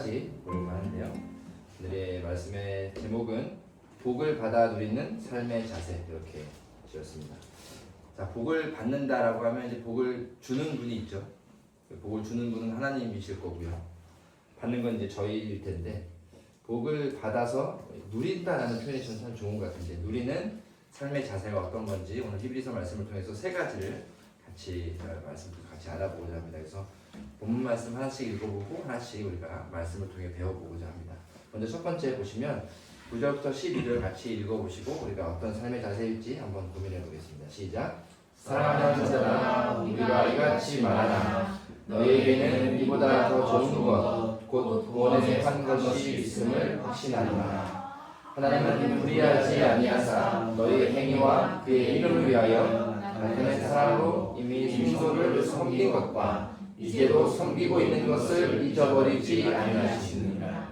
가지 보려고 하는데요. 오늘의 말씀의 제목은 복을 받아 누리는 삶의 자세, 이렇게 지었습니다. 자, 복을 받는다라고 하면 이제 복을 주는 분이 있죠. 복을 주는 분은 하나님이실 거고요. 받는 건 이제 저희일 텐데, 복을 받아서 누린다라는 표현이 저는 참 좋은 것 같은데, 누리는 삶의 자세가 어떤 건지 오늘 히브리서 말씀을 통해서 세 가지를 말씀을 같이 알아보고자 합니다. 그래서 본문 말씀 하나씩 읽어보고 하나씩 우리가 말씀을 통해 배워보고자 합니다. 먼저 첫 번째 보시면 9절부터 12절 같이 읽어보시고 우리가 어떤 삶의 자세일지 한번 고민해 보겠습니다. 시작. 사랑하는 자들아, 우리가 이같이 말하나 너희에게는 이보다 더 좋은 것, 곧 구원에 속한 것이 있음을 확신하노라. 하나님은 불의하지 아니하사 너희의 행위와 그의 이름을 위하여 나타낸 사랑으로 이미 성소를 섬긴 것과 이제도 섬기고 있는 것을 잊어버리지 아니하시느니라.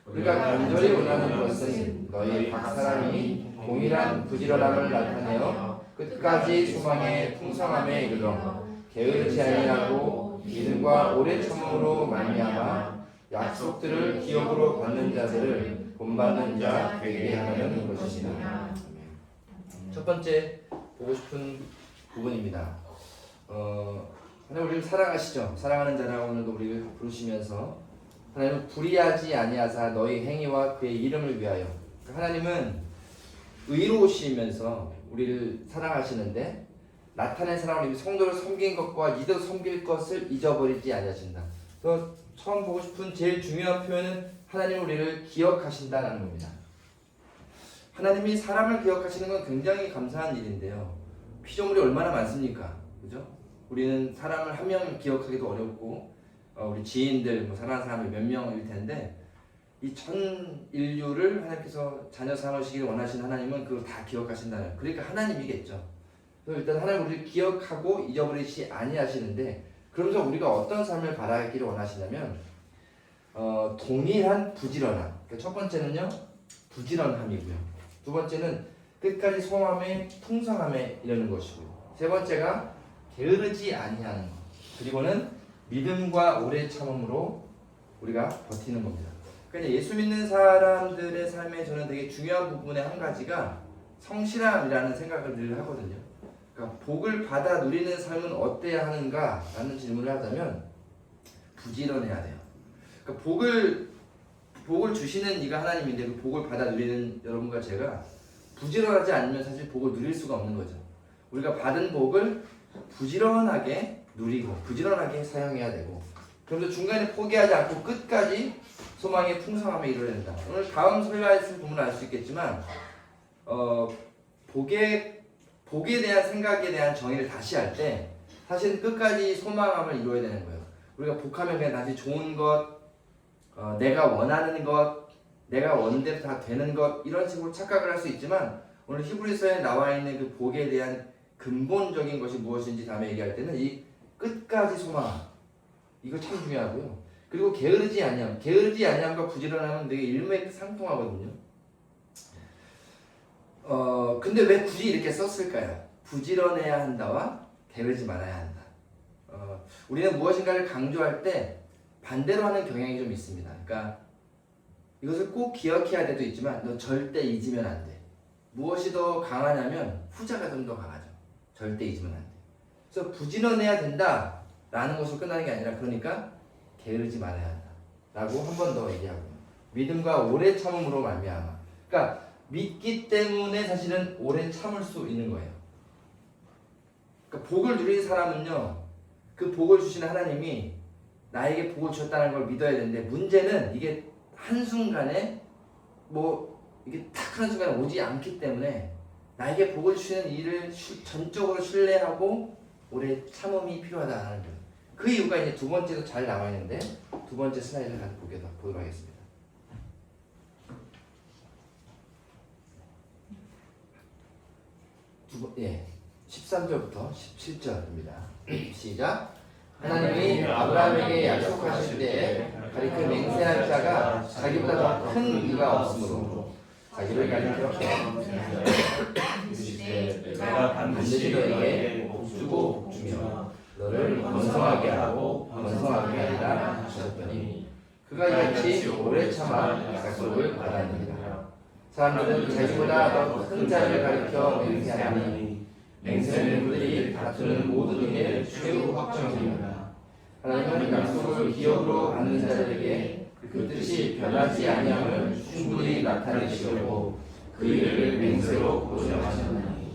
우리가 간절히 원하는 것은 너희 각 사람이 동일한 부지런함을 나타내어 끝까지 소망의 풍성함에 이르러 게으르지 아니하고 믿음과 오래 참음으로 말미암아 약속들을 기업으로 받는 자들을 본받는 자 되게 하는 것이니라. 첫 번째 보고 싶은 부분입니다. 하나님 우리를 사랑하시죠. 사랑하는 자라 오늘도 우리를 부르시면서 하나님은 불의하지 아니하사 너희 행위와 그의 이름을 위하여. 하나님은 의로우시면서 우리를 사랑하시는데 나타낸 사랑으로 이미 성도를 섬긴 것과 이도 섬길 것을 잊어버리지 아니하신다. 그래서 처음 보고 싶은 제일 중요한 표현은 하나님 우리를 기억하신다는 겁니다. 하나님이 사람을 기억하시는 건 굉장히 감사한 일인데요. 피조물이 얼마나 많습니까? 그죠? 우리는 사람을 한 명 기억하기도 어렵고 우리 지인들, 사랑하는 사람이 몇 명일 텐데 이 전 인류를 하나님께서 자녀 삼으시기를 원하시는 하나님은 그걸 다 기억하신다는, 그러니까 하나님이겠죠. 그래서 일단 하나님 우리를 기억하고 잊어버리시 아니하시는데, 그러면서 우리가 어떤 삶을 바라기를 원하시냐면 동일한 부지런함. 그러니까 첫 번째는요 부지런함이고요. 두 번째는 끝까지 소망의 풍성함에 이르는 것이고요. 세 번째가 게으르지 아니하는 것. 그리고는 믿음과 오래 참음으로 우리가 버티는 겁니다. 그러니까 예수 믿는 사람들의 삶에 저는 되게 중요한 부분의 한 가지가 성실함이라는 생각을 늘 하거든요. 그러니까 복을 받아 누리는 삶은 어때야 하는가 라는 질문을 하자면 부지런해야 돼요. 그러니까 복을 주시는 이가 하나님인데 그 복을 받아 누리는 여러분과 제가 부지런하지 않으면 사실 복을 누릴 수가 없는 거죠. 우리가 받은 복을 부지런하게 누리고 부지런하게 사용해야 되고, 그러면서 중간에 포기하지 않고 끝까지 소망의 풍성함에 이르러야 된다. 오늘 다음 설교에서 보면 알 수 있겠지만 복에 대한 생각에 대한 정의를 다시 할 때 사실 끝까지 소망함을 이루어야 되는 거예요. 우리가 복하면 그냥 다시 좋은 것, 내가 원하는 것, 내가 원대로 다 되는 것, 이런 식으로 착각을 할 수 있지만 오늘 히브리서에 나와 있는 그 복에 대한 근본적인 것이 무엇인지 다음에 얘기할 때는 이 끝까지 소망함, 이거 참 중요하고요. 그리고 게으르지 아니함과 부지런함은 되게 일맥상통하거든요. 근데 왜 굳이 이렇게 썼을까요? 부지런해야 한다와 게으르지 말아야 한다. 우리는 무엇인가를 강조할 때 반대로 하는 경향이 좀 있습니다. 그러니까 이것을 꼭 기억해야 될 때도 있지만 너 절대 잊으면 안 돼. 무엇이 더 강하냐면 후자가 좀 더 강하죠. 절대 잊으면 안 돼. 그래서 부지런해야 된다 라는 것으로 끝나는 게 아니라, 그러니까 게으르지 말아야 한다 라고 한 번 더 얘기하고, 믿음과 오래 참음으로 말미암아. 그러니까 믿기 때문에 사실은 오래 참을 수 있는 거예요. 그러니까 복을 누린 사람은요, 그 복을 주시는 하나님이 나에게 복을 주셨다는 걸 믿어야 되는데, 문제는 이게 한순간에 이게 딱 하는 순간에 오지 않기 때문에 나에게 복을 주시는 일을 전적으로 신뢰하고 오래 참음이 필요하다는 거예요. 그 이유가 이제 두 번째도 잘 나와 있는데, 두 번째 슬라이드를 보도록 하겠습니다. 예, 13절부터 17절입니다. 시작. 하나님이 아브라함에게 약속하실 때에 가리켜 맹세한 자가 자기보다 더 큰 이가 없으므로 자기를 가리켜 내가 반드시 너에게 복주고 복주며 너를 번성하게 하고 번성하게 하리라 하셨더니 그가 이같이 오래 참아 약속을 받았느니라. 사람들은 자기보다 더 큰 자를 가리켜 맹세하니 맹세는 그들이 다투는 모든 일의 최후 확정이니라. 하나님은 약속을 기업으로 받는 자들에게 그 뜻이 변하지 아니함을 충분히 나타내시려고 그 일을 맹세로 고정하셨나니.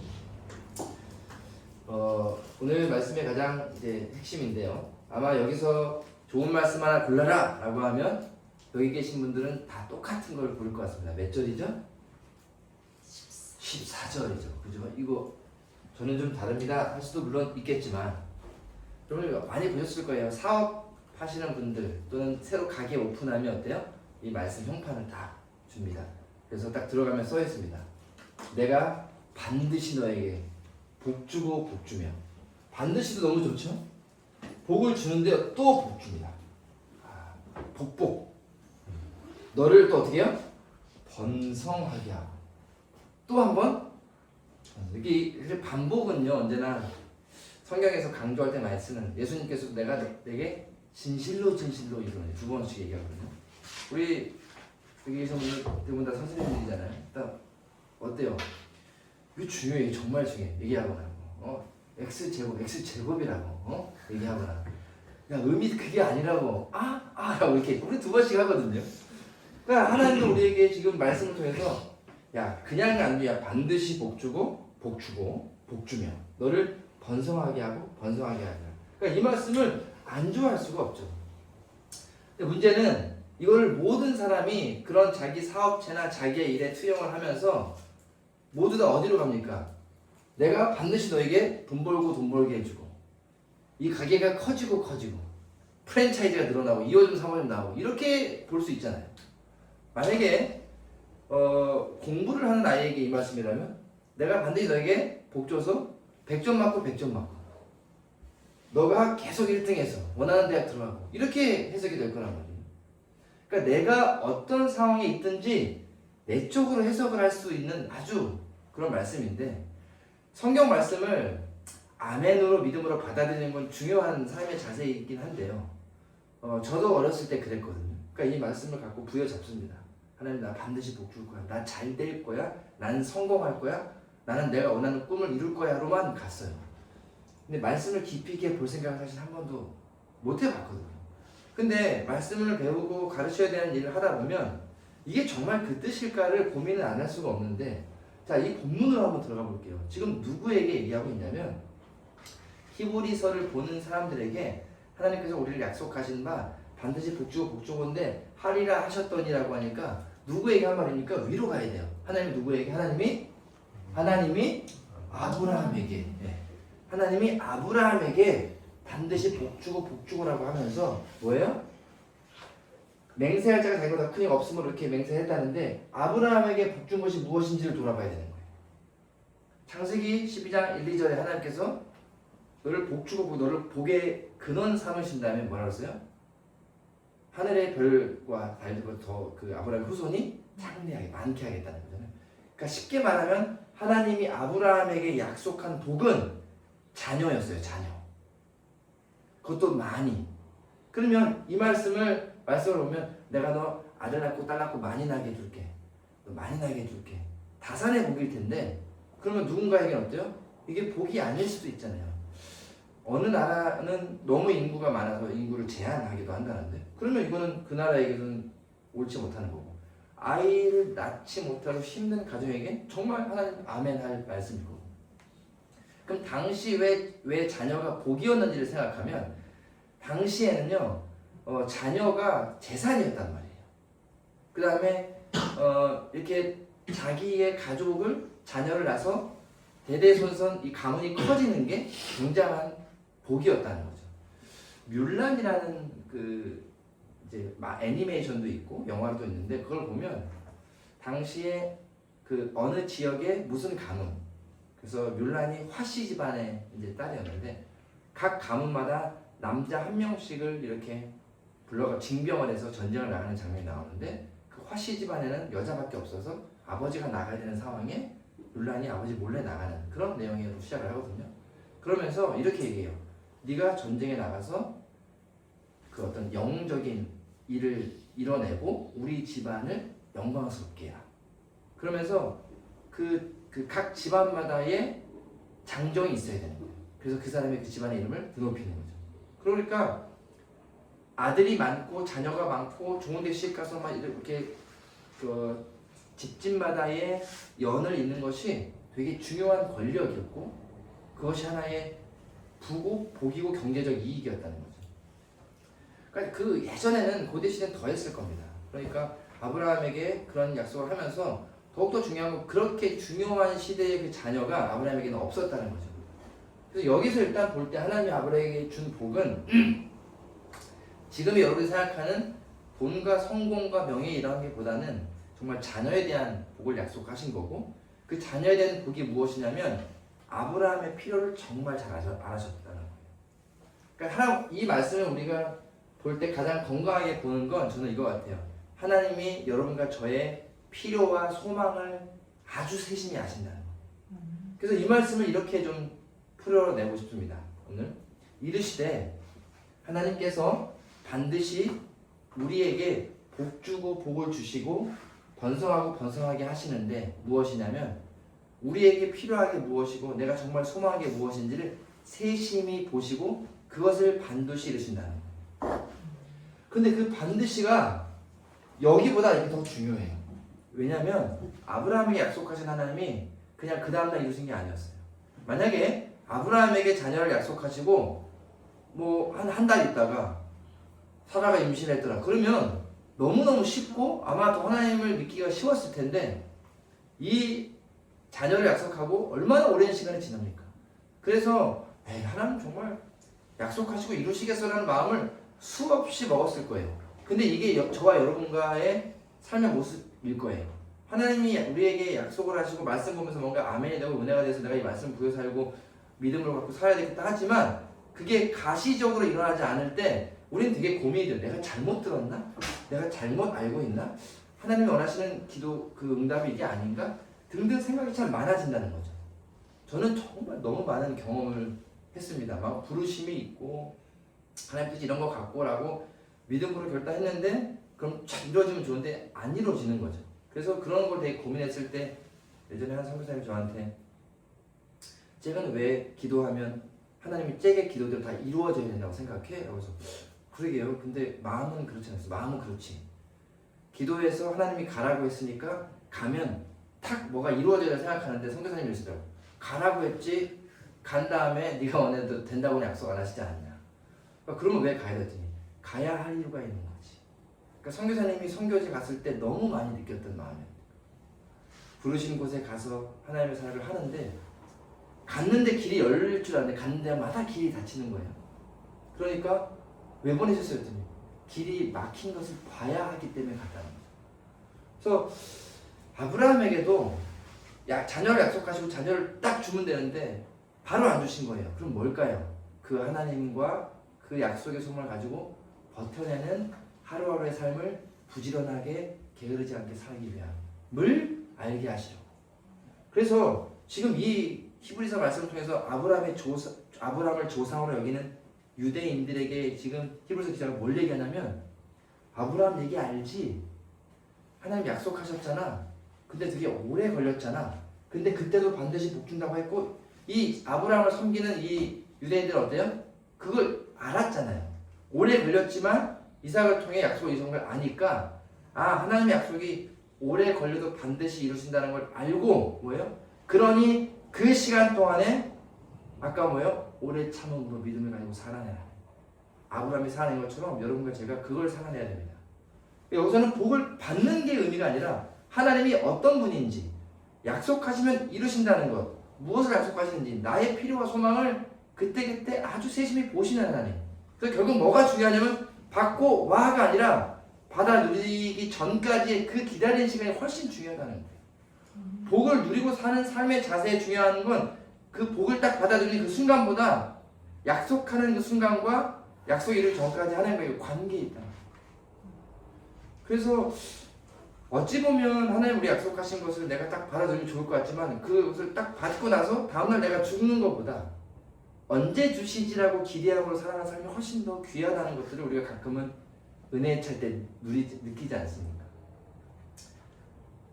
오늘 말씀의 가장 이제 핵심인데요. 아마 여기서 좋은 말씀 하나 골라라 라고 하면 여기 계신 분들은 다 똑같은 걸 고를 것 같습니다. 몇 절이죠? 14절이죠. 그죠? 이거 저는 좀 다릅니다 할 수도 물론 있겠지만 여러분 많이 보셨을 거예요. 사업 하시는 분들 또는 새로 가게 오픈하면 어때요? 이 말씀 형판을 다 줍니다. 그래서 딱 들어가면 써 있습니다. 내가 반드시 너에게 복 주고 복 주며. 반드시도 너무 좋죠? 복을 주는데 또 복 줍니다. 복복. 너를 또 어떻게 해요? 번성하게 하고. 또 한 번. 이게 반복은요 언제나 성경에서 강조할 때 많이 쓰는, 예수님께서도 내게 진실로 진실로 이루는 두 번씩 얘기하거든요. 우리 여기 계신 분들 대부분 다 선생님들이잖아요. 일단 어때요? 이게 중요해. 이게 정말 중요해. 얘기하거나 X제곱이라고 얘기하거나 야 의미 그게 아니라고 라고 이렇게 우리 두 번씩 하거든요. 그러니까 하나님도 우리에게 지금 말씀을 통해서 야 그냥 안 돼. 야 반드시 복 주고 복 주고 복 주며 너를 번성하게 하고 번성하게 하자. 그러니까 이 말씀을 안 좋아할 수가 없죠. 근데 문제는 이거를 모든 사람이 그런 자기 사업체나 자기의 일에 투영을 하면서 모두 다 어디로 갑니까? 내가 반드시 너에게 돈 벌고 돈 벌게 해주고 이 가게가 커지고 프랜차이즈가 늘어나고 2호점 3호점 나오고 이렇게 볼 수 있잖아요. 만약에 공부를 하는 아이에게 이 말씀이라면 내가 반드시 너에게 복 줘서 100점 맞고 100점 맞고 너가 계속 1등해서 원하는 대학 들어가고 이렇게 해석이 될 거란 말이에요. 그러니까 내가 어떤 상황에 있든지 내 쪽으로 해석을 할 수 있는 아주 그런 말씀인데 성경 말씀을 아멘으로 믿음으로 받아들이는 건 중요한 삶의 자세이긴 한데요. 저도 어렸을 때 그랬거든요. 그러니까 이 말씀을 갖고 부여잡습니다. 하나님 나 반드시 복 줄 거야. 나 잘 될 거야. 나는 성공할 거야. 나는 내가 원하는 꿈을 이룰 거야로만 갔어요. 근데 말씀을 깊이 있게 볼 생각을 사실 한 번도 못 해봤거든요. 근데 말씀을 배우고 가르쳐야 되는 일을 하다 보면 이게 정말 그 뜻일까를 고민을 안 할 수가 없는데 자, 이 본문으로 한번 들어가 볼게요. 지금 누구에게 얘기하고 있냐면 히브리서를 보는 사람들에게 하나님께서 우리를 약속하신 바 반드시 복주고 복주고인데 하리라 하셨더니라고 하니까 누구에게 한 말입니까? 위로 가야 돼요. 하나님이 누구에게? 하나님이 아브라함에게 하나님이 아브라함에게 반드시 복주고 복주고라고 하면서 뭐예요? 맹세할 자가 자기보다 큰 이가 없으므로 이렇게 맹세했다는데 아브라함에게 복준 것이 무엇인지를 돌아봐야 되는 거예요. 창세기 12장 1, 2절에 하나님께서 너를 복주고 너를 복의 근원 삼으신다면 뭐라고 했어요? 하늘의 별과 달들과 더 그 아브라함의 후손이 창대하게 많게 하겠다는 거잖아요. 그러니까 쉽게 말하면 하나님이 아브라함에게 약속한 복은 자녀였어요. 자녀. 그것도 많이. 그러면 이 말씀을 보면 내가 너 아들 낳고 딸 낳고 많이 나게 해줄게. 너 많이 나게 해줄게. 다산의 복일 텐데 그러면 누군가에게 어때요? 이게 복이 아닐 수도 있잖아요. 어느 나라는 너무 인구가 많아서 인구를 제한하기도 한다는데 그러면 이거는 그 나라에게는 옳지 못하는 거고 아이를 낳지 못하고 힘든 가정에게 정말 하나님 아멘 할 말씀이고 그럼 당시 왜 자녀가 복이었는지를 생각하면 당시에는요 자녀가 재산이었단 말이에요. 그 다음에 이렇게 자기의 가족을 자녀를 낳아서 대대손손 이 가문이 커지는 게 굉장한 복이었다는 거죠. 뮬란이라는 그 이제 애니메이션도 있고 영화도 있는데 그걸 보면 당시에 그 어느 지역에 무슨 가문 그래서 뮬란이 화씨 집안의 이제 딸이었는데 각 가문마다 남자 한 명씩을 이렇게 불러가 징병을 해서 전쟁을 나가는 장면이 나오는데 그 화씨 집안에는 여자밖에 없어서 아버지가 나가야 되는 상황에 뮬란이 아버지 몰래 나가는 그런 내용으로 시작을 하거든요. 그러면서 이렇게 얘기해요. 네가 전쟁에 나가서 그 어떤 영웅적인 일을 이뤄내고 우리 집안을 영광스럽게 해라. 그러면서 그 각 집안마다의 장정이 있어야 되는 거예요. 그래서 그 사람의 그 집안의 이름을 드높이는 거죠. 그러니까 아들이 많고 자녀가 많고 좋은 데 시집 가서 막 이렇게 그 집집마다의 연을 잇는 것이 되게 중요한 권력이었고 그것이 하나의 부고 복이고 경제적 이익이었다는 거죠. 그러니까 그 예전에는 고대 시대는 더 했을 겁니다. 그러니까 아브라함에게 그런 약속을 하면서 더욱더 중요한 건 그렇게 중요한 시대의 그 자녀가 아브라함에게는 없었다는 거죠. 그래서 여기서 일단 볼 때 하나님이 아브라함에게 준 복은 지금의 여러분이 생각하는 돈과 성공과 명예 이런 게 보다는 정말 자녀에 대한 복을 약속하신 거고 그 자녀에 대한 복이 무엇이냐면 아브라함의 필요를 정말 잘 알아셨다는 거예요. 그러니까 이 말씀을 우리가 볼 때 가장 건강하게 보는 건 저는 이거 같아요. 하나님이 여러분과 저의 필요와 소망을 아주 세심히 아신다는 거예요. 그래서 이 말씀을 이렇게 좀 풀어내고 싶습니다. 오늘 이르시되 하나님께서 반드시 우리에게 복 주고 복을 주시고 번성하고 번성하게 하시는데 무엇이냐면 우리에게 필요한 게 무엇이고 내가 정말 소망한 게 무엇인지를 세심히 보시고 그것을 반드시 이루신다는 거예요. 근데 그 반드시가 여기보다 이게 더 중요해요. 왜냐하면 아브라함에게 약속하신 하나님이 그냥 그 다음날 이루신 게 아니었어요. 만약에 아브라함에게 자녀를 약속하시고 뭐 한 달 있다가 사라가 임신했더라. 그러면 너무너무 쉽고 아마 더 하나님을 믿기가 쉬웠을 텐데 이 자녀를 약속하고 얼마나 오랜 시간이 지납니까? 그래서 하나님 정말 약속하시고 이루시겠어라는 마음을 수없이 먹었을 거예요. 근데 이게 저와 여러분과의 삶의 모습일 거예요. 하나님이 우리에게 약속을 하시고 말씀 보면서 뭔가 아멘이 되고 은혜가 돼서 내가 이 말씀 부여 살고 믿음을 갖고 살아야 되겠다 하지만 그게 가시적으로 일어나지 않을 때 우리는 되게 고민이 돼요. 내가 잘못 들었나? 내가 잘못 알고 있나? 하나님이 원하시는 기도 그 응답이 이게 아닌가? 등등 생각이 참 많아진다는 거죠. 저는 정말 너무 많은 경험을 했습니다. 막 부르심이 있고 하나님 뜻이 이런 거 갖고라고 믿음으로 결단했는데 그럼 잘 이루어지면 좋은데 안 이루어지는 거죠. 그래서 그런 걸 되게 고민했을 때 예전에 한 선교사님이 저한테 쟤는 왜 기도하면 하나님이 쟤의 기도대로 다 이루어져야 된다고 생각해? 라고 해서 그러게요. 근데 마음은 그렇지 않았어. 마음은 그렇지. 기도해서 하나님이 가라고 했으니까 가면 탁 뭐가 이루어져야 생각하는데 선교사님이 이러시더라고. 가라고 했지 간 다음에 네가 원해도 된다고는 약속 안 하시지 않냐. 그러니까 그러면 왜 가야 됐더니 가야 할 이유가 있는 거지. 그러니까 선교사님이 선교지 갔을 때 너무 많이 느꼈던 마음이에요. 부르신 곳에 가서 하나님의 사역을 하는데 갔는데 길이 열릴 줄 알았는데 갔는 데마다 길이 닫히는 거예요. 그러니까 왜 보내셨어요? 했더니 길이 막힌 것을 봐야 하기 때문에 갔다는 거죠. 그래서 아브라함에게도 자녀를 약속하시고 자녀를 딱 주면 되는데 바로 안 주신 거예요. 그럼 뭘까요? 그 하나님과 그 약속의 소망을 가지고 버텨내는 하루하루의 삶을 부지런하게 게으르지 않게 살기 위함을 알게 하시려고. 그래서 지금 이 히브리서 말씀을 통해서 아브라함을 조상으로 여기는 유대인들에게 지금 히브리서 기자가 뭘 얘기하냐면 아브라함 얘기 알지? 하나님 약속하셨잖아. 근데 되게 오래 걸렸잖아. 근데 그때도 반드시 복 준다고 했고 이 아브라함을 섬기는 이 유대인들은 어때요? 그걸 알았잖아요. 오래 걸렸지만 이삭을 통해 약속을 이룬 걸 아니까 하나님의 약속이 오래 걸려도 반드시 이루신다는 걸 알고 뭐예요? 그러니 그 시간 동안에 아까 뭐예요? 오래 참음으로 믿음을 가지고 살아내라. 아브라함이 살아낸 것처럼 여러분과 제가 그걸 살아내야 됩니다. 여기서는 복을 받는 게 의미가 아니라 하나님이 어떤 분인지 약속하시면 이루신다는 것, 무엇을 약속하시는지 나의 필요와 소망을 그때그때 아주 세심히 보시는 하나님. 그래서 결국 뭐가 중요하냐면 받고 와가 아니라 받아 누리기 전까지의 그 기다리는 시간이 훨씬 중요하다는 거예요. 복을 누리고 사는 삶의 자세에 중요한 건 그 복을 딱 받아들이는 그 순간보다 약속하는 그 순간과 약속 이루기 전까지 하는 거에 관계에 있다. 그래서 어찌 보면 하나님 우리 약속하신 것을 내가 딱 받아들이면 좋을 것 같지만 그것을 딱 받고 나서 다음날 내가 죽는 것보다 언제 주시지라고 기대함으로 살아가는 삶이 훨씬 더 귀하다는 것들을 우리가 가끔은 은혜 찰 때 느끼지 않습니까?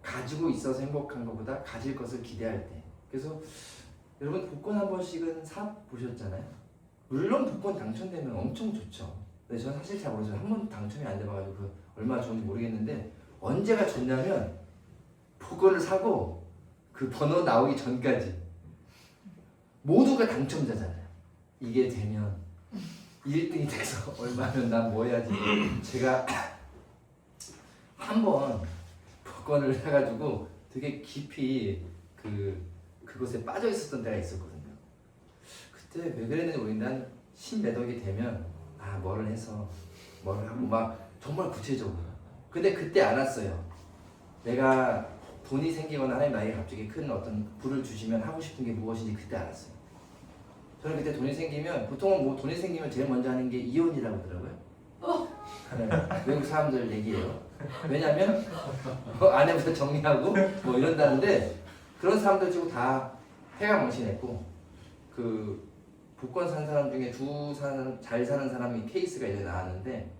가지고 있어서 행복한 것보다 가질 것을 기대할 때. 그래서 여러분 복권 한 번씩은 사 보셨잖아요. 물론 복권 당첨되면 엄청 좋죠. 근데 저는 사실 잘 모르죠. 한 번도 당첨이 안 돼봐가지고 그 얼마나 좋은지 모르겠는데 언제가 좋냐면 복권을 사고 그 번호 나오기 전까지 모두가 당첨자잖아요. 이게 되면 1등이 돼서 얼마면 난 뭐 해야지. 제가 한 번 복권을 사가지고 되게 깊이 그곳에 빠져 있었던 때가 있었거든요. 그때 왜 그랬는지 모르겠는데 한 10몇 억이 되면 뭐를 해서 뭐를 하고 막 정말 구체적으로. 근데 그때 알았어요. 내가 돈이 생기거나 하나님 나에게 갑자기 큰 어떤 부를 주시면 하고 싶은 게 무엇인지 그때 알았어요. 저는 그때 돈이 생기면 보통은 뭐 돈이 생기면 제일 먼저 하는 게 이혼이라고 하더라고요. 네, 외국 사람들 얘기예요. 왜냐면 아내부터 정리하고 뭐 이런다는데 그런 사람들 치고 다 해가 망신했고 그 복권 산 사람 중에 잘 사는 사람이 케이스가 이제 나왔는데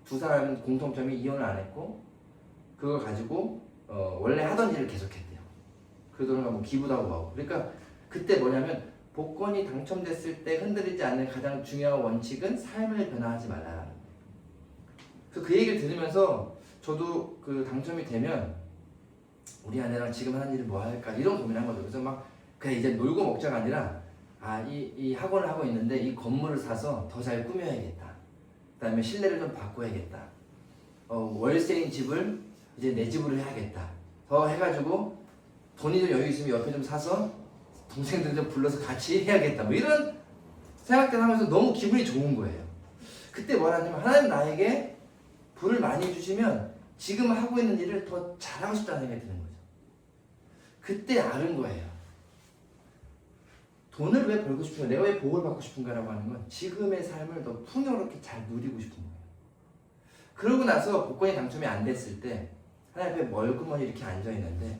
두 사람은 공통점이 이혼을 안 했고 그걸 가지고 원래 하던 일을 계속했대요. 그 돈을 뭐 기부도 하고 하고. 그러니까 그때 뭐냐면 복권이 당첨됐을 때 흔들리지 않는 가장 중요한 원칙은 삶을 변화하지 말라라는 거예요. 그래서 그 얘기를 들으면서 저도 그 당첨이 되면 우리 아내랑 지금 하는 일을 뭐 할까 이런 고민을 한 거죠. 그래서 막 그래 이제 놀고 먹자가 아니라 이 학원을 하고 있는데 이 건물을 사서 더 잘 꾸며야겠다. 그다음에 실내를 좀 바꿔야겠다. 월세인 집을 이제 내 집으로 해야겠다. 더 해가지고 돈이 좀 여유 있으면 옆에 좀 사서 동생들 좀 불러서 같이 해야겠다. 뭐 이런 생각들 하면서 너무 기분이 좋은 거예요. 그때 뭐라냐면 하나님 나에게 부를 많이 주시면 지금 하고 있는 일을 더 잘하고 싶다는 생각이 드는 거죠. 그때 아는 거예요. 돈을 왜 벌고 싶은가, 내가 왜 복을 받고 싶은가라고 하는 건 지금의 삶을 더 풍요롭게 잘 누리고 싶은 거예요. 그러고 나서 복권이 당첨이 안 됐을 때 하나님 앞에 멀끔하니 이렇게 앉아있는데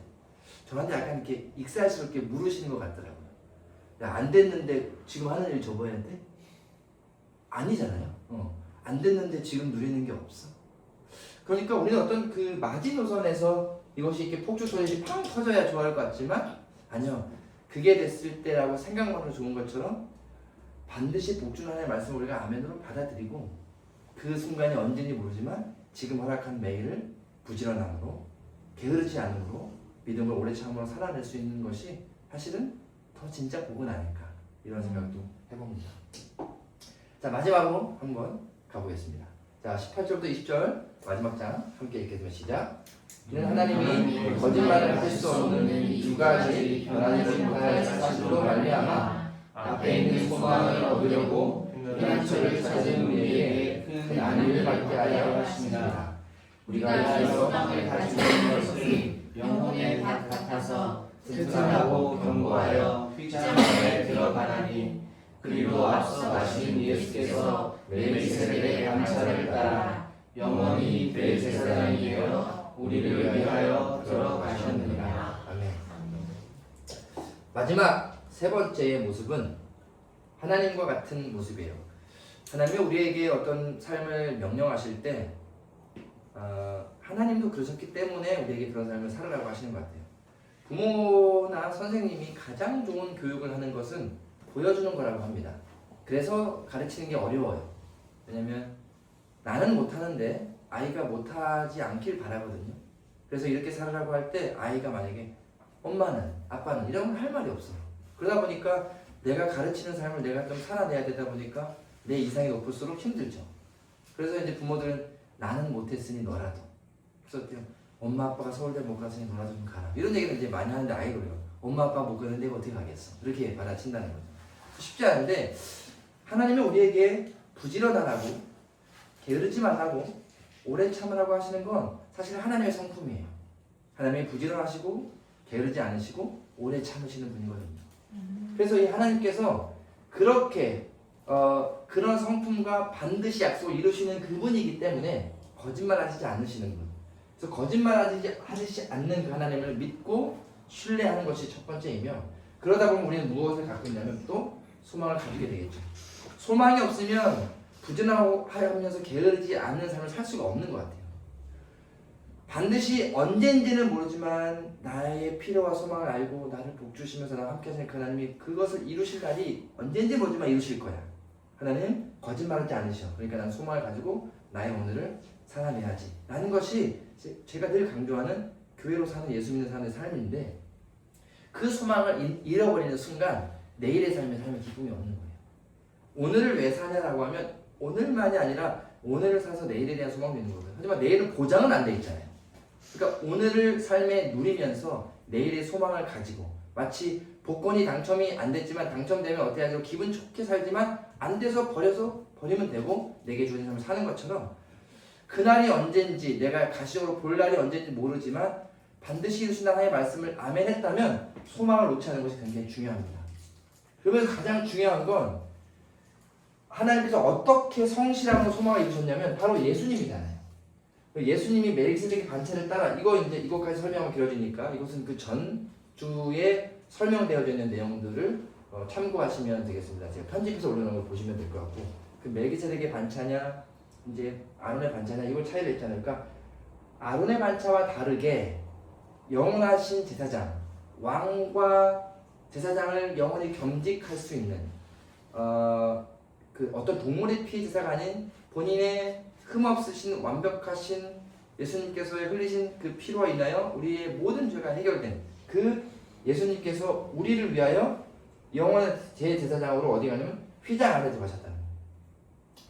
저한테 약간 이렇게 익살스럽게 물으시는 것 같더라고요. 야, 안 됐는데 지금 하는 일 접어야 돼? 아니잖아요. 안 됐는데 지금 누리는 게 없어. 그러니까 우리는 어떤 그 마지노선에서 이것이 이렇게 폭주 소리가 팡 터져야 좋아할 것 같지만 아니요. 그게 됐을 때라고 생각만 해도 좋은 것처럼 반드시 복주는 하나님의 말씀을 우리가 아멘으로 받아들이고 그 순간이 언제인지 모르지만 지금 허락한 매일을 부지런함으로 게으르지 않음으로 믿음을 오래 참으로 살아낼 수 있는 것이 사실은 더 진짜 복은 아닐까 이런 생각도 해봅니다. 자, 마지막으로 한번 가보겠습니다. 자, 18절부터 20절 마지막 장 함께 읽겠습니다. 시작. 이는 하나님이 거짓말을 하실 수 없는 두 가지 변하지 못할 사실로 말미암아 앞에 있는 소망을 얻으려고 피난처를 찾은 우리에게 큰 안위를 받게 하려 하십니다. 우리가 이 소망을 가지고 있는 것은 영혼의 밭 같아서 튼튼하고 견고하여 휘장에 들어가나니 그리고 앞서 가신 예수께서 멜기세덱의 감찰을 따라 영원히 대제사장이 되어 우리를 위하여 들어가셨느니라. 아멘. 마지막 세 번째의 모습은 하나님과 같은 모습이에요. 하나님이 우리에게 어떤 삶을 명령하실 때 하나님도 그러셨기 때문에 우리에게 그런 삶을 살아라고 하시는 것 같아요. 부모나 선생님이 가장 좋은 교육을 하는 것은 보여주는 거라고 합니다. 그래서 가르치는 게 어려워요. 왜냐면 나는 못하는데 아이가 못하지 않길 바라거든요. 그래서 이렇게 살으라고 할 때 아이가 만약에 엄마는 아빠는 이런 건 할 말이 없어요. 그러다 보니까 내가 가르치는 삶을 내가 좀 살아내야 되다 보니까 내 이상이 높을수록 힘들죠. 그래서 이제 부모들은 나는 못했으니 너라도. 그래서 엄마 아빠가 서울대 못 갔으니 너라도 좀 가라. 이런 얘기를 이제 많이 하는데 아이가 그래요. 엄마 아빠 못 가는데 내가 어떻게 가겠어. 이렇게 받아친다는 거죠. 쉽지 않은데 하나님은 우리에게 부지런하라고 게으르지 말라고 오래 참으라고 하시는 건 사실 하나님의 성품이에요. 하나님이 부지런하시고 게으르지 않으시고 오래 참으시는 분이거든요. 그래서 이 하나님께서 그렇게 그런 성품과 반드시 약속을 이루시는 그분이기 때문에 거짓말하시지 않으시는 분. 그래서 거짓말하시지 않는 그 하나님을 믿고 신뢰하는 것이 첫 번째이며 그러다 보면 우리는 무엇을 갖고 있냐면 또 소망을 가지게 되겠죠. 소망이 없으면 부지런하면서 게으르지 않는 삶을 살 수가 없는 것 같아요. 반드시 언젠지는 모르지만 나의 필요와 소망을 알고 나를 복주시면서 나와 함께 하시는 그 하나님이 그것을 이루실 날이 언젠지 모르지만 이루실 거야. 하나님 거짓말하지 않으셔. 그러니까 난 소망을 가지고 나의 오늘을 살아내야지 라는 것이 제가 늘 강조하는 교회로 사는 예수 믿는 사람의 삶인데, 그 소망을 잃어버리는 순간 내일의 삶에 기쁨이 없는 거예요. 오늘을 왜 사냐라고 하면 오늘만이 아니라 오늘을 사서 내일에 대한 소망도 있는 거거든요. 하지만 내일은 보장은 안 돼 있잖아요. 그러니까 오늘을 삶에 누리면서 내일의 소망을 가지고, 마치 복권이 당첨이 안 됐지만 당첨되면 어떻게 하죠? 기분 좋게 살지만 안 돼서 버리면 되고 내게 주어진 삶을 사는 것처럼, 그날이 언젠지 내가 가시적으로 볼 날이 언젠지 모르지만 반드시 이루신 하나님의 말씀을 아멘했다면 소망을 놓지 않는 것이 굉장히 중요합니다. 그러면서 가장 중요한 건 하나님께서 어떻게 성실함으로 소망을 이루셨냐면 바로 예수님이잖아요. 예수님이 멜기세덱의 반차를 따라, 이거까지 설명하면 길어지니까 이것은 그 전주에 설명되어져 있는 내용들을 참고하시면 되겠습니다. 제가 편집해서 올려놓은 걸 보시면 될 것 같고, 그 멜기세덱의 반차냐 이제 아론의 반차냐 이걸 차이를 있지 않을까? 아론의 반차와 다르게 영원하신 제사장, 왕과 제사장을 영원히 겸직할 수 있는 그 어떤 동물의 피 제사가 아닌 본인의 흠없으신 완벽하신 예수님께서의 흘리신 그 피로 인하여 우리의 모든 죄가 해결된 그 예수님께서 우리를 위하여 영원한 제사장으로 어디 가냐면 휘장 안에 들어가셨다는 거예요.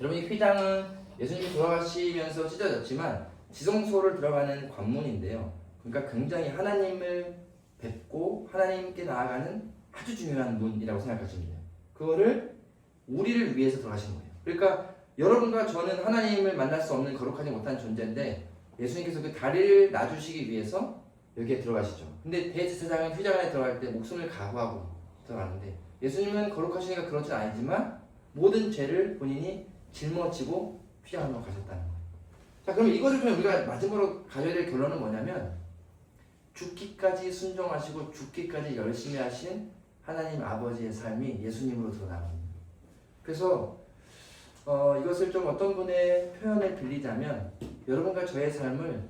여러분, 이 휘장은 예수님이 돌아가시면서 찢어졌지만 지성소를 들어가는 관문인데요. 그러니까 굉장히 하나님을 뵙고 하나님께 나아가는 아주 중요한 문이라고 생각하시면 돼요. 그거를 우리를 위해서 들어가신 거예요. 그러니까 여러분과 저는 하나님을 만날 수 없는 거룩하지 못한 존재인데 예수님께서 그 다리를 놔주시기 위해서 여기에 들어가시죠. 근데 대제사장은 휘장 안에 들어갈 때 목숨을 각오하고 들어가는데 예수님은 거룩하시니까 그렇진 아니지만 모든 죄를 본인이 짊어지고 휘장 안으로 가셨다는 거예요. 자, 그럼 이것을 통해 우리가 마지막으로 가져야 될 결론은 뭐냐면, 죽기까지 순종하시고 죽기까지 열심히 하신 하나님 아버지의 삶이 예수님으로 드러납니다. 그래서 이것을 좀 어떤 분의 표현을 빌리자면, 여러분과 저의 삶을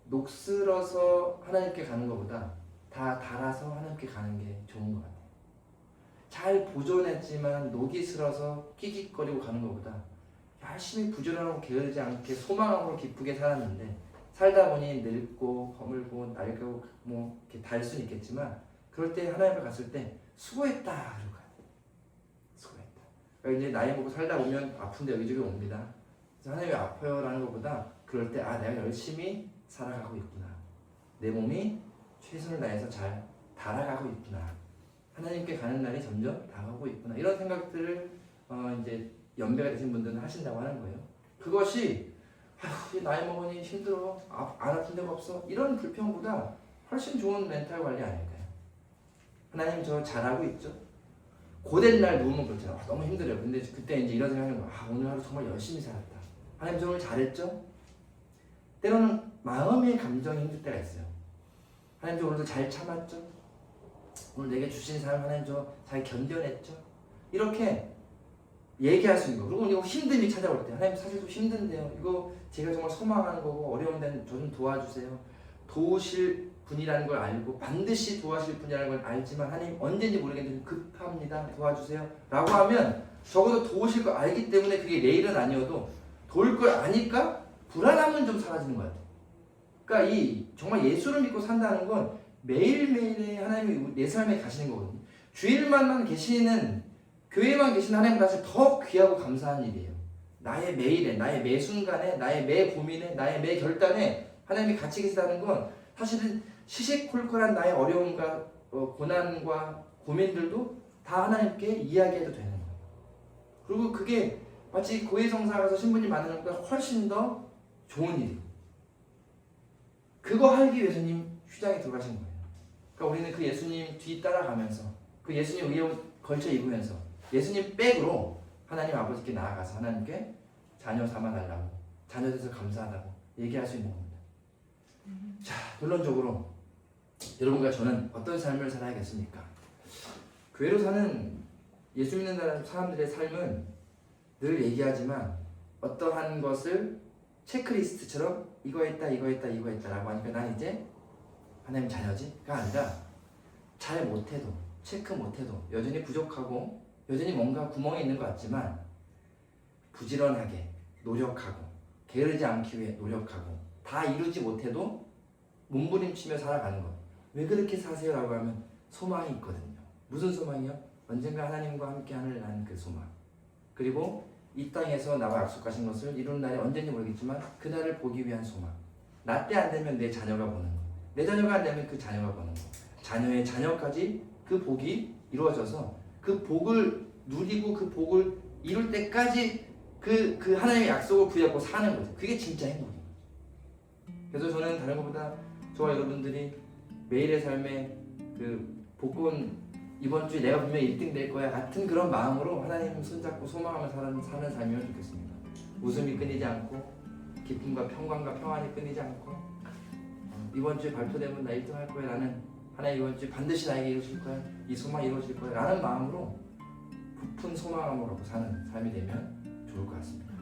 녹슬어서 하나님께 가는 것보다 다 달아서 하나님께 가는 게 좋은 것 같아요. 잘 보존했지만 녹이 슬어서 끽끽거리고 가는 것보다 열심히 부지런하고 게으르지 않게 소망으로 기쁘게 살았는데 살다 보니 늙고 거물고 낡고 뭐 이렇게 달 수는 있겠지만 그럴 때 하나님 앞에 갔을 때 수고했다 그러고 가요. 수고했다. 그러니까 이제 나이 먹고 살다 보면 아픈데 여기저기 옵니다. 그래서 하나님 왜 아파요라는 것보다 그럴 때 내가 열심히 살아가고 있구나. 내 몸이 최선을 다해서 잘 달아가고 있구나. 하나님께 가는 날이 점점 다가오고 있구나. 이런 생각들을 이제 연배가 되신 분들은 하신다고 하는 거예요. 그것이 아휴, 나이 먹으니 힘들어, 안 아픈 데가 없어, 이런 불평보다 훨씬 좋은 멘탈 관리 아닐까요? 하나님 저 잘하고 있죠? 고된 날 누우면 그렇잖아요. 너무 힘들어요. 근데 그때 이제 이런 생각하는 거야. 오늘 하루 정말 열심히 살았다. 하나님 저 오늘 잘했죠? 때로는 마음의 감정이 힘들 때가 있어요. 하나님 저 오늘도 잘 참았죠? 오늘 내게 주신 삶 하나님 저 잘 견뎌냈죠? 이렇게 얘기할 수 있는 거. 그리고 이거 힘듦이 찾아올 때 하나님 사실 좀 힘든데요. 이거 제가 정말 소망하는 거고 어려운 데는 저 좀 도와주세요. 도우실 분이라는 걸 알고 반드시 도와주실 분이라는 걸 알지만 하나님 언제인지 모르겠는데 급합니다. 도와주세요. 라고 하면 적어도 도우실 걸 알기 때문에 그게 내일은 아니어도 도울 걸 아니까 불안함은 좀 사라지는 것 같아요. 그러니까 이 정말 예수를 믿고 산다는 건 매일매일의 하나님이 내 삶에 가시는 거거든요. 주일만만 계시는 교회만 계신 하나님보다 사실 더 귀하고 감사한 일이에요. 나의 매일에, 나의 매 순간에, 나의 매 고민에, 나의 매 결단에 하나님이 같이 계시다는 건 사실은 시시콜콜한 나의 어려움과 고난과 고민들도 다 하나님께 이야기해도 되는 거예요. 그리고 그게 마치 고해성사 가서 신부님 만나는 것보다 훨씬 더 좋은 일이고, 그거 하기 위해서 휘장에 들어가신 거예요. 그러니까 우리는 그 예수님 뒤 따라가면서 그 예수님 의에 걸쳐 입으면서 예수님 백으로 하나님 아버지께 나아가서 하나님께 자녀 삼아달라고, 자녀 돼서 감사하다고 얘기할 수 있는 겁니다. 자, 결론적으로 여러분과 저는 어떤 삶을 살아야겠습니까? 교회로 사는 예수 믿는 사람들의 삶은 늘 얘기하지만 어떠한 것을 체크리스트처럼 이거 했다 이거 했다 이거 했다라고 하니까 난 이제 하나님 자녀지가 아니라 잘 못해도 체크 못해도 여전히 부족하고 여전히 뭔가 구멍이 있는 것 같지만 부지런하게 노력하고 게으르지 않기 위해 노력하고 다 이루지 못해도 몸부림치며 살아가는 것. 왜 그렇게 사세요라고 하면 소망이 있거든요. 무슨 소망이요? 언젠가 하나님과 함께하는 그 소망. 그리고 이 땅에서 나와 약속하신 것을 이루는 날이 언제인지 모르겠지만 그날을 보기 위한 소망. 나 때 안 되면 내 자녀가 보는 거. 내 자녀가 안 되면 그 자녀가 보는 거. 자녀의 자녀까지 그 복이 이루어져서 그 복을 누리고 그 복을 이룰 때까지 그 하나님의 약속을 부여하고 사는 거죠. 그게 진짜 행복이에요. 그래서 저는 다른 것보다 저와 여러분들이 매일의 삶에 그 복은 이번 주에 내가 분명 1등 될 거야 같은 그런 마음으로 하나님 손잡고 소망하며 사는 삶이면 좋겠습니다. 웃음이 끊이지 않고 기쁨과 평강과 평안이 끊이지 않고 이번 주에 발표되면 나 1등 할 거야 라는 하나님 이번 주에 반드시 나에게 이루어질 거야 이 소망이 이루어질 거야 라는 마음으로 부푼 소망함으로 사는 삶이 되면 좋을 것 같습니다.